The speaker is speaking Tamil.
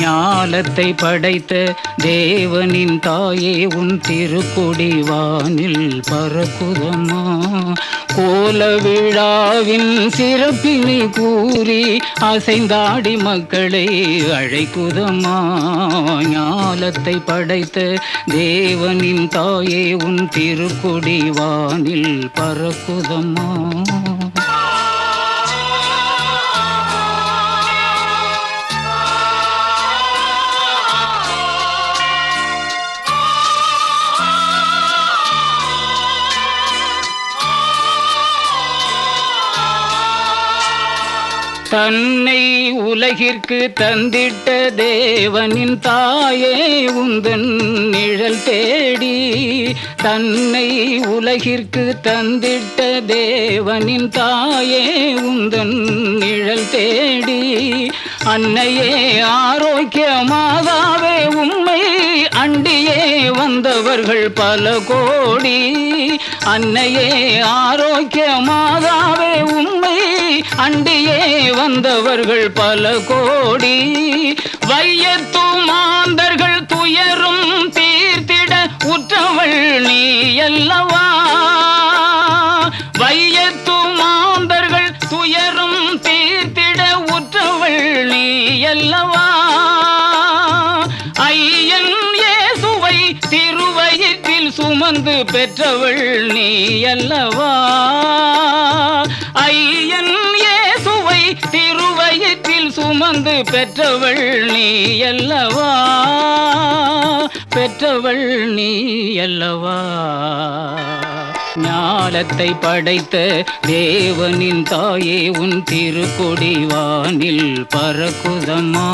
ஞாலத்தை படைத்த தேவனின் தாயே உன் திருக்கொடி வானில் பறக்குதம்மா. கோல விழாவின் சிறப்பினை கூறி அசைந்தாடி மக்களை அழைக்குதம்மா. ஞாலத்தை படைத்த தேவனின் தாயே உன் திருக்கொடி வானில் பறக்குதம்மா. தன்னை உலகிற்கு தந்திட்ட தேவனின் தாயே உந்தன் நிழல் தேடி. தன்னை உலகிற்கு தந்திட்ட தேவனின் தாயே உந்தன் நிழல் தேடி. அன்னையே ஆரோக்கிய மாதாவே உம்மை அண்டியே வந்தவர்கள் பல கோடி. அன்னையே ஆரோக்கிய மாதாவே உம்மை அண்டியே வந்தவர்கள் பல கோடி. வையத்து மாந்தர்கள் துயரும் தீர்த்திட உற்றவள் நீ அல்லவா. வையத்து மாந்தர்கள் துயரும் தீர்த்திட உற்றவள் நீ அல்லவா. ஐயன் இயேசுவை திருவயிற்றில் சுமந்து பெற்றவள் நீ அல்லவா. ஐயன் இயேசுவை திருவயிற்றில் சுமந்து பெற்றவள் நீ அல்லவா. பெற்றவள் நீ அல்லவா. ஞாலத்தை படைத்த தேவனின் தாயே உன் திருக்கொடி வானில் பறக்குதம்மா.